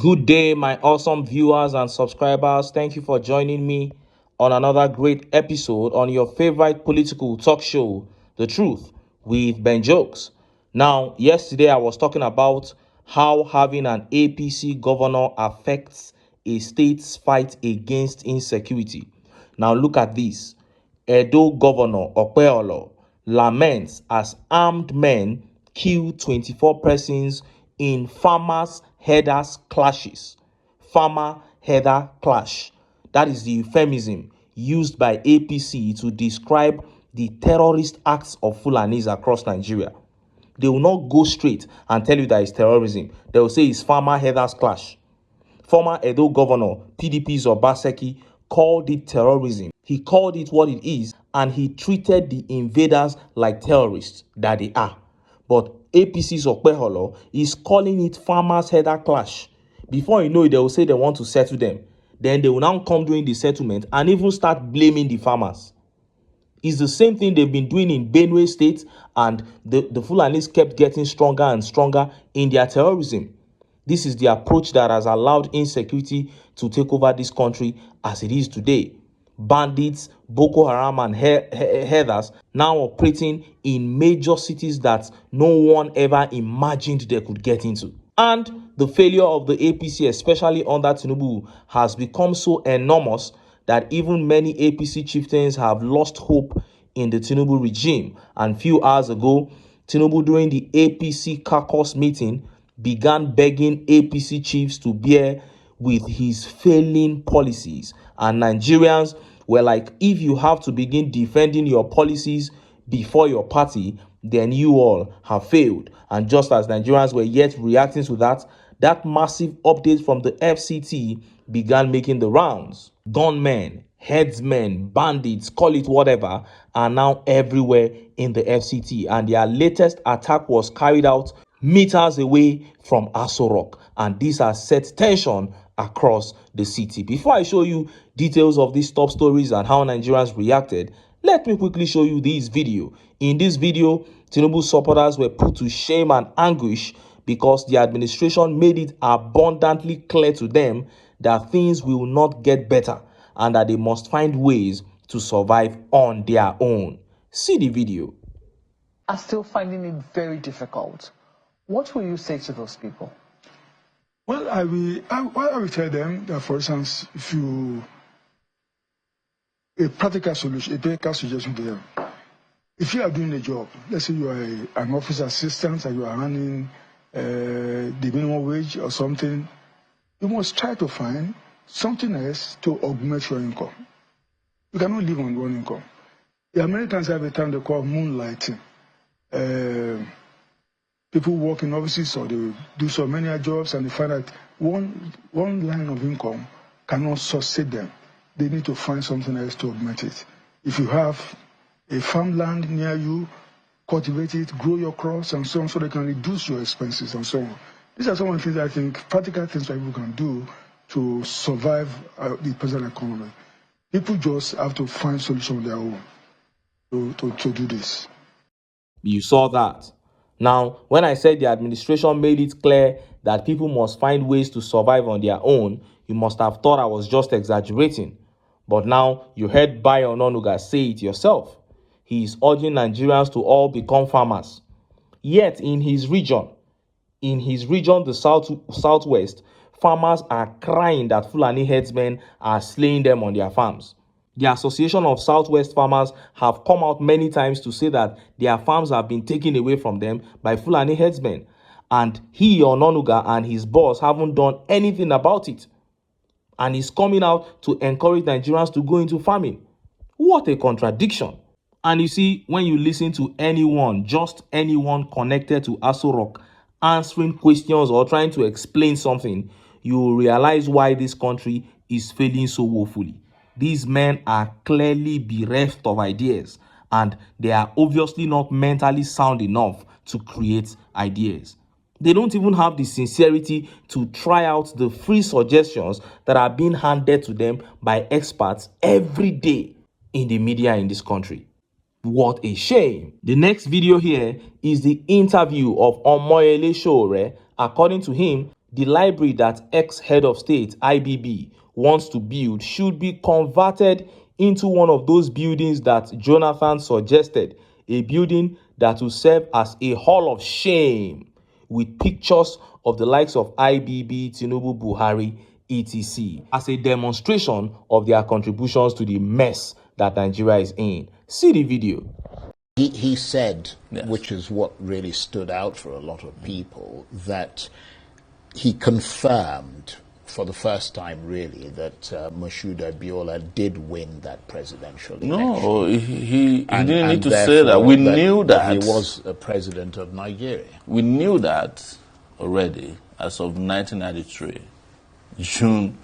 Good day, my awesome viewers and subscribers. Thank you for joining me on another great episode on your favorite political talk show, The Truth with Ben Jokes. Now, yesterday I was talking about how having an APC governor affects a state's fight against insecurity. Now, look at this. Edo Governor Okpeolo laments as armed men kill 24 persons in farmers' herders clashes. Farmer herder clash. That is the euphemism used by APC to describe the terrorist acts of Fulanis across Nigeria. They will not go straight and tell you that it's terrorism. They will say it's farmer herders clash. Former Edo Governor PDP's Obaseki called it terrorism. He called it what it is, and he treated the invaders like terrorists that they are. But APC's Okpeholo is calling it farmers' herder clash. Before you know it, they will say they want to settle them. Then they will now come during the settlement and even start blaming the farmers. It's the same thing they've been doing in Benue State, and the Fulanis kept getting stronger and stronger in their terrorism. This is the approach that has allowed insecurity to take over this country as it is today. Bandits, Boko Haram and herders now operating in major cities that no one ever imagined they could get into. And the failure of the APC, especially under Tinubu, has become so enormous that even many APC chieftains have lost hope in the Tinubu regime. And few hours ago, Tinubu, during the APC caucus meeting, began begging APC chiefs to bear with his failing policies. And Nigerians were like, if you have to begin defending your policies before your party, then you all have failed. And just as Nigerians were yet reacting to that massive update from the F.C.T began making the rounds. Gunmen, headsmen, bandits, call it whatever, are now everywhere in the F.C.T. And their latest attack was carried out meters away from Aso Rock. And this has set tension across the city. Before I show you details of these top stories and how Nigerians reacted, let me quickly show you this video. In this video, Tinubu supporters were put to shame and anguish because the administration made it abundantly clear to them that things will not get better and that they must find ways to survive on their own. See the video. Are still finding it very difficult. What will you say to those people? Well, I will tell them that, for instance, if you a practical solution, a practical suggestion to them. If you are doing a job, let's say you are an office assistant and you are earning the minimum wage or something, you must try to find something else to augment your income. You cannot live on one income. There are many times I have a term they call moonlighting. People work in offices or they do so many jobs and they find that one line of income cannot sustain them. They need to find something else to augment it. If you have a farmland near you, cultivate it, grow your crops and so on, so they can reduce your expenses and so on. These are some of the things I think, practical things that people can do to survive the present economy. People just have to find solutions on their own to do this. You saw that. Now, when I said the administration made it clear that people must find ways to survive on their own, you must have thought I was just exaggerating. But now you heard Bayo Ononuga say it yourself. He is urging Nigerians to all become farmers. Yet in his region, the southwest, farmers are crying that Fulani headsmen are slaying them on their farms. The Association of Southwest Farmers have come out many times to say that their farms have been taken away from them by Fulani headsmen. And he, Ononuga, and his boss haven't done anything about it. And he's coming out to encourage Nigerians to go into farming. What a contradiction. And you see, when you listen to anyone, just anyone connected to Aso Rock, answering questions or trying to explain something, you will realize why this country is failing so woefully. These men are clearly bereft of ideas, and they are obviously not mentally sound enough to create ideas. They don't even have the sincerity to try out the free suggestions that are being handed to them by experts every day in the media in this country. What a shame. The next video here is the interview of Omoyele Sowore. According to him, The library that ex-head of state IBB wants to build should be converted into one of those buildings that Jonathan suggested, a building that will serve as a hall of shame with pictures of the likes of IBB, Tinubu, Buhari, etc. as a demonstration of their contributions to the mess that Nigeria is in. See the video. He said, Yes. which is what really stood out for a lot of people, that he confirmed for the first time really that Moshood Abiola did win that presidential election. No, he And- didn't need and to say that. therefore We knew that. he was a president of Nigeria. We knew that already as of 1993, June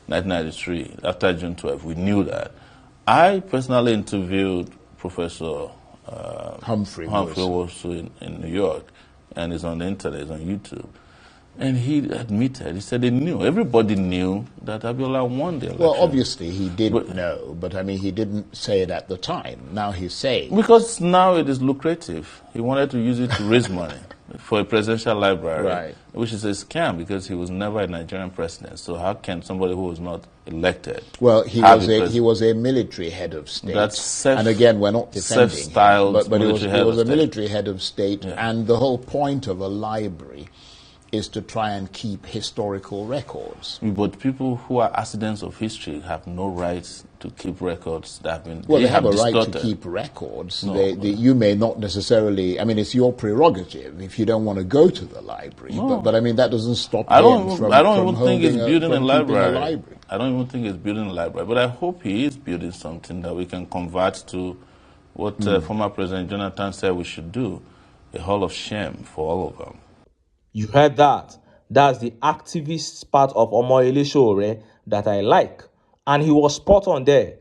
1993, after June 12, we knew that. I personally interviewed Professor Humphrey Wosu in New York, and it's on the internet, it's on YouTube. And he admitted, he said he knew, everybody knew that Abiola won the election. Well, obviously he did know, but I mean, he didn't say it at the time. Now he's saying. Because now it is lucrative. He wanted to use it to raise money for a presidential library, Right. which is a scam because he was never a Nigerian president. So how can somebody who was not elected? Well, he was a military head of state. That's and again, we're not defending him, self-styled but he military was head a of state. military head of state, Yeah. and the whole point of a library is to try and keep historical records. But people who are accidents of history have no right to keep records that have been Well, they have a right distorted. to keep records. No. You may not necessarily. I mean, it's your prerogative if you don't want to go to the library. No. But I mean, that doesn't stop I him don't from even think he's holding building a from keeping library. I don't even think he's building a library. But I hope he is building something that we can convert to what former President Jonathan said we should do, a hall of shame for all of them. You heard that. That's the activist part of Omoyele Sowore that I like. And he was spot on there.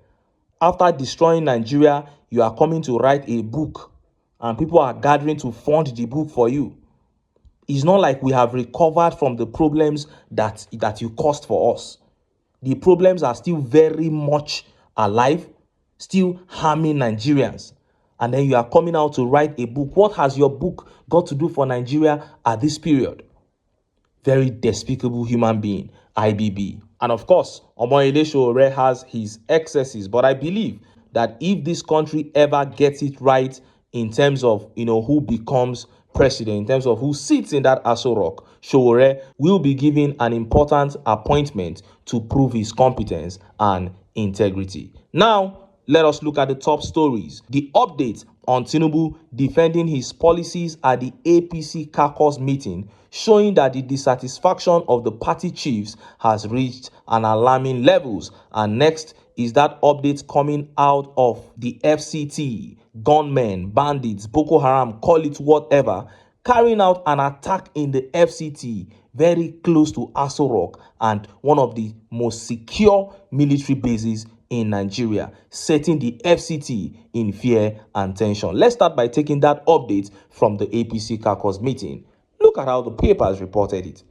After destroying Nigeria, you are coming to write a book. And people are gathering to fund the book for you. It's not like we have recovered from the problems that you caused for us. The problems are still very much alive, still harming Nigerians. And then you are coming out to write a book. What has your book got to do for Nigeria at this period? Very despicable human being, IBB. And of course, Omoyele Sowore has his excesses, but I believe that if this country ever gets it right in terms of, who becomes president, in terms of who sits in that Aso Rock, Sowore will be given an important appointment to prove his competence and integrity. Now, let us look at the top stories. The update on Tinubu defending his policies at the APC caucus meeting, showing that the dissatisfaction of the party chiefs has reached an alarming levels. And next is that update coming out of the F.C.T, gunmen, bandits, Boko Haram, call it whatever, carrying out an attack in the F.C.T very close to Aso Rock and one of the most secure military bases in Nigeria, setting the F.C.T in fear and tension. Let's start by taking that update from the APC caucus meeting. Look at how the papers reported it.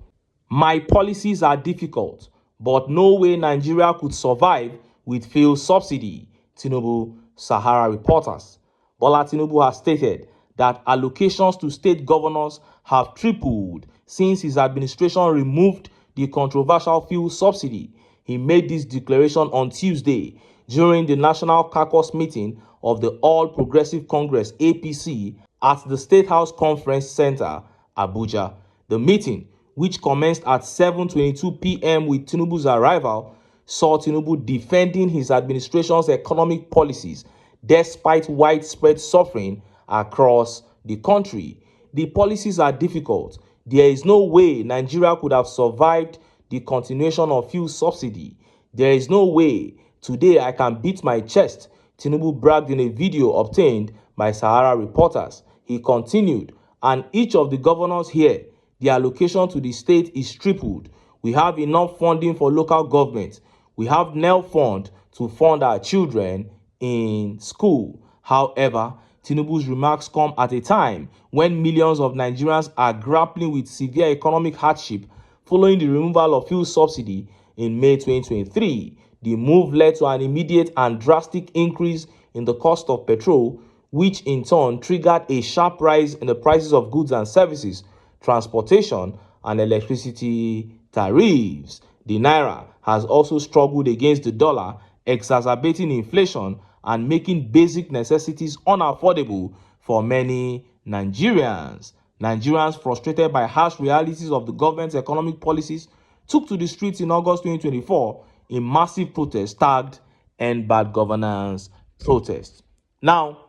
My policies are difficult, but no way Nigeria could survive with failed subsidy, Tinubu Sahara reporters. Bola Tinubu has stated that allocations to state governors have tripled since his administration removed the controversial fuel subsidy. He made this declaration on Tuesday during the National Caucus meeting of the All Progressive Congress APC at the State House Conference Center, Abuja. The meeting, which commenced at 7:22 p.m. with Tinubu's arrival, saw Tinubu defending his administration's economic policies despite widespread suffering across the country. The policies are difficult. There is no way Nigeria could have survived the continuation of fuel subsidy. There is no way. Today I can beat my chest, Tinubu bragged in a video obtained by Sahara reporters. He continued, and each of the governors here, the allocation to the state is tripled. We have enough funding for local government. We have NEL fund to fund our children in school. However, Tinubu's remarks come at a time when millions of Nigerians are grappling with severe economic hardship following the removal of fuel subsidy in May 2023. The move led to an immediate and drastic increase in the cost of petrol, which in turn triggered a sharp rise in the prices of goods and services, transportation, and electricity tariffs. The naira has also struggled against the dollar, exacerbating inflation and making basic necessities unaffordable for many Nigerians. Nigerians, frustrated by harsh realities of the government's economic policies, took to the streets in August 2024 in massive protest tagged End Bad Governance protest. Now,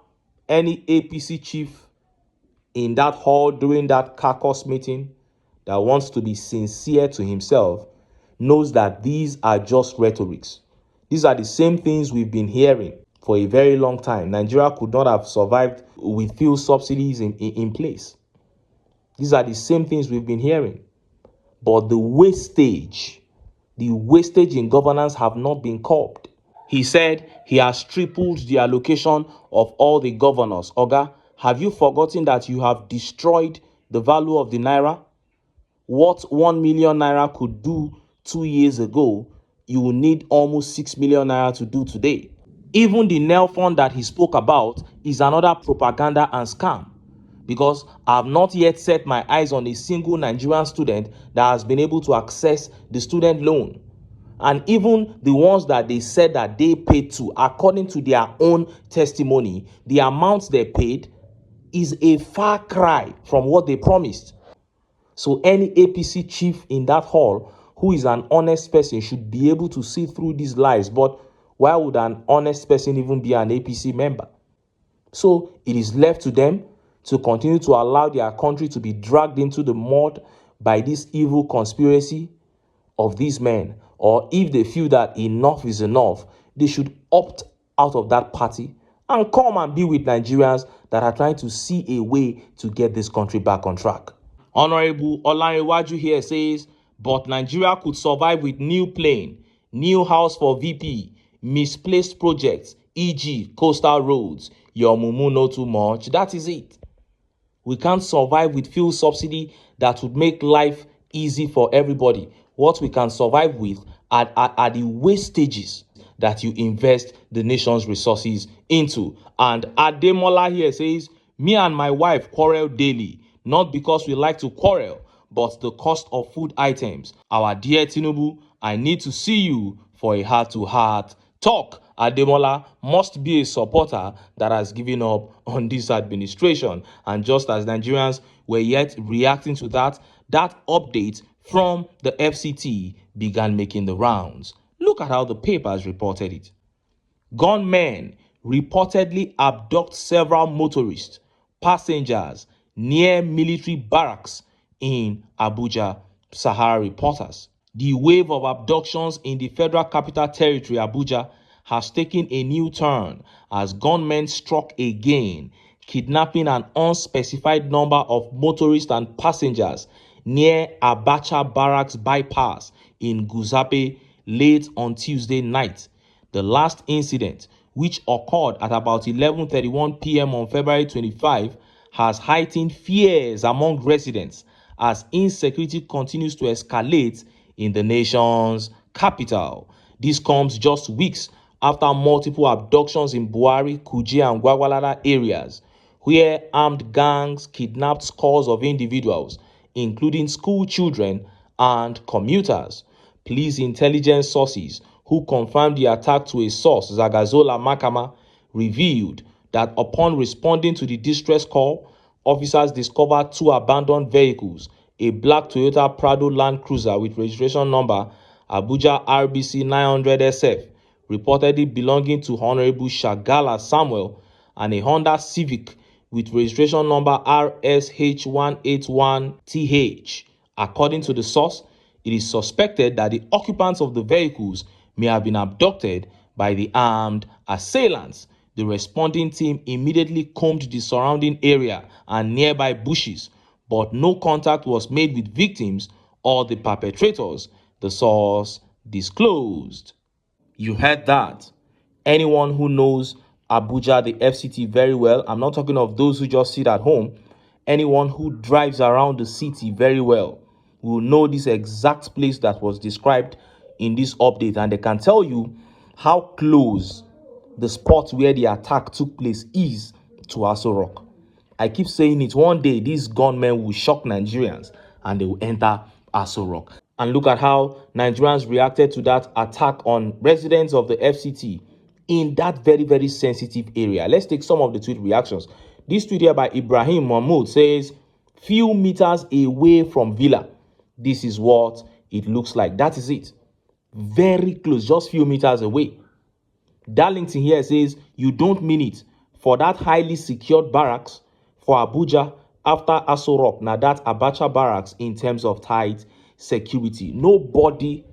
any APC chief in that hall during that caucus meeting that wants to be sincere to himself knows that these are just rhetorics. These are the same things we've been hearing for a very long time. Nigeria could not have survived with fuel subsidies in place. These are the same things we've been hearing. But the wastage in governance have not been curbed. He said he has tripled the allocation of all the governors. Oga, have you forgotten that you have destroyed the value of the naira? What 1 million naira could do 2 years ago, you will need almost 6 million naira to do today. Even the nail fund that he spoke about is another propaganda and scam, because I have not yet set my eyes on a single Nigerian student that has been able to access the student loan. And even the ones that they said that they paid to, according to their own testimony, the amounts they paid is a far cry from what they promised. So any APC chief in that hall who is an honest person should be able to see through these lies. But why would an honest person even be an APC member? So it is left to them to continue to allow their country to be dragged into the mud by this evil conspiracy of these men. Or if they feel that enough is enough, they should opt out of that party and come and be with Nigerians that are trying to see a way to get this country back on track. Honorable Olanrewaju here says, but Nigeria could survive with new plane, new house for VP, misplaced projects, e.g. coastal roads. Your mumu know too much. That is it. We can't survive with fuel subsidy that would make life easy for everybody. What we can survive with are the wastages that you invest the nation's resources into. And Ademola here says, me and my wife quarrel daily, not because we like to quarrel, but the cost of food items. Our dear Tinubu, I need to see you for a heart-to-heart talk. Ademola must be a supporter that has given up on this administration. And just as Nigerians were yet reacting to that update from the F.C.T began making the rounds. Look at how the papers reported it. Gunmen reportedly abduct several motorists, passengers near military barracks in Abuja, Sahara reporters. The wave of abductions in the Federal Capital Territory, Abuja, has taken a new turn as gunmen struck again, kidnapping an unspecified number of motorists and passengers near Abacha Barracks bypass in Guzape late on Tuesday night. The last incident, which occurred at about 11:31 p.m. on February 25, has heightened fears among residents as insecurity continues to escalate in the nation's capital. This comes just weeks after multiple abductions in Buhari, Kuje, and Gwagwalada areas, where armed gangs kidnapped scores of individuals, including school children and commuters. Police intelligence sources who confirmed the attack to a source, Zagazola Makama, revealed that upon responding to the distress call, officers discovered two abandoned vehicles, a black Toyota Prado Land Cruiser with registration number Abuja RBC 900SF, reportedly belonging to Honorable Shagala Samuel, and a Honda Civic with registration number RSH181TH. According to the source, it is suspected that the occupants of the vehicles may have been abducted by the armed assailants. The responding team immediately combed the surrounding area and nearby bushes, but no contact was made with victims or the perpetrators, the source disclosed. You heard that. Anyone who knows Abuja, the F.C.T very well, I'm not talking of those who just sit at home, anyone who drives around the city very well will know this exact place that was described in this update, and they can tell you how close the spot where the attack took place is to Aso Rock. I keep saying it, one day these gunmen will shock Nigerians and they will enter Aso Rock. And look at how Nigerians reacted to that attack on residents of the F.C.T in that very, very sensitive area. Let's take some of the tweet reactions. This tweet here by Ibrahim Mahmoud says, few meters away from Villa. This is what it looks like. That is it. Very close, just few meters away. Darlington here says, you don't mean it. For that highly secured barracks for Abuja after Aso Rock, now that Abacha barracks in terms of tight security. Nobody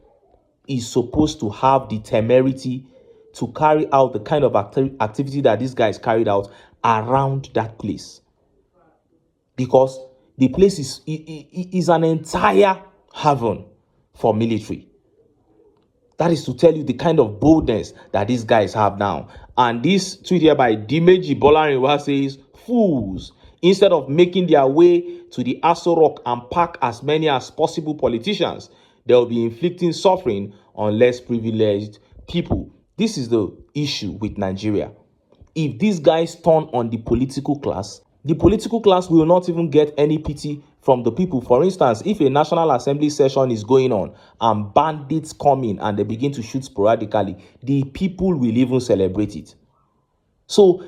is supposed to have the temerity to carry out the kind of activity that these guys carried out around that place. Because the place is an entire haven for military. That is to tell you the kind of boldness that these guys have now. And this tweet here by Dimeji Bolarinwa says, fools, instead of making their way to the Aso Rock and pack as many as possible politicians, they will be inflicting suffering on less privileged people. This is the issue with Nigeria. If these guys turn on the political class will not even get any pity from the people. For instance, if a National Assembly session is going on and bandits come in and they begin to shoot sporadically, the people will even celebrate it. So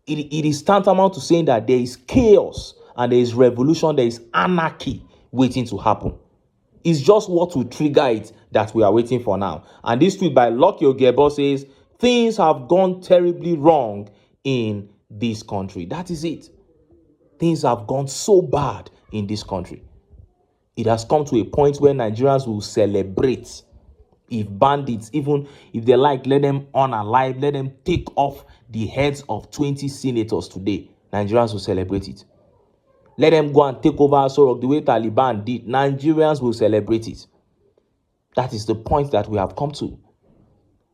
it is tantamount to saying that there is chaos and there is revolution, there is anarchy waiting to happen. It's just what will trigger it that we are waiting for now. And this tweet by Lucky Ogebo says, things have gone terribly wrong in this country. That is it. Things have gone so bad in this country. It has come to a point where Nigerians will celebrate if bandits, even if they like, let them unalive, let them take off the heads of 20 senators today. Nigerians will celebrate it. Let them go and take over Aso Rock the way Taliban did. Nigerians will celebrate it. That is the point that we have come to.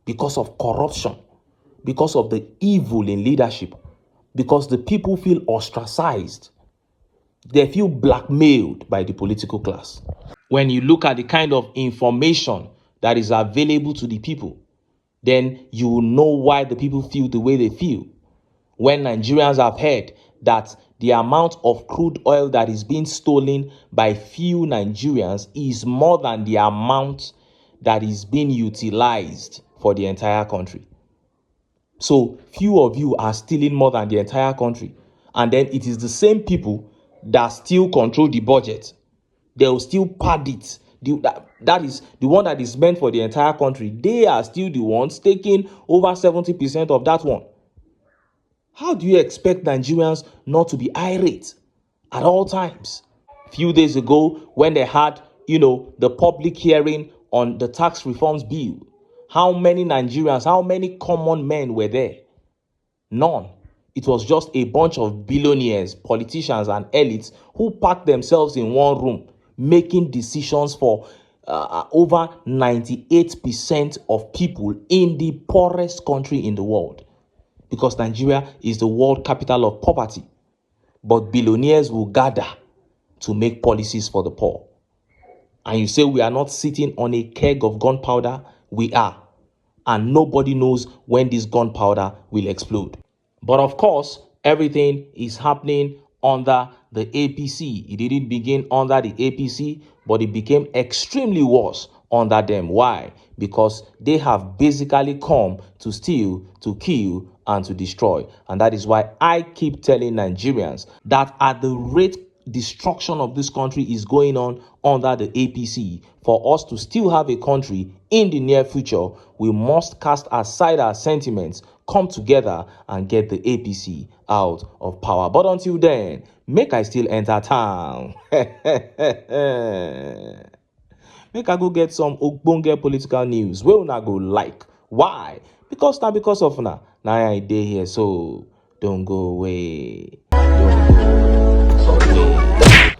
Because of corruption, because of the evil in leadership, because the people feel ostracized. They feel blackmailed by the political class. When you look at the kind of information that is available to the people, then you will know why the people feel the way they feel. When Nigerians have heard that the amount of crude oil that is being stolen by few Nigerians is more than the amount that is being utilized for the entire country. So few of you are stealing more than the entire country. And then it is the same people that still control the budget. They will still pad it. That is the one that is meant for the entire country. They are still the ones taking over 70% of that one. How do you expect Nigerians not to be irate at all times? A few days ago, when they had, the public hearing on the tax reforms bill, how many Nigerians, how many common men were there? None. It was just a bunch of billionaires, politicians, and elites who packed themselves in one room, making decisions for over 98% of people in the poorest country in the world. Because Nigeria is the world capital of poverty. But billionaires will gather to make policies for the poor. And you say we are not sitting on a keg of gunpowder? We are. And nobody knows when this gunpowder will explode. But of course, everything is happening under the APC. It didn't begin under the APC, but it became extremely worse under them. Why? Because they have basically come to steal, to kill, and to destroy. And that is why I keep telling Nigerians that at the rate destruction of this country is going on under the APC, for us to still have a country in the near future, we must cast aside our sentiments, come together and get the APC out of power. But until then, make I still enter town. Make I go get some ogbonge political news wey una go like. Why? Because of una. Now I dey here, so don't go away.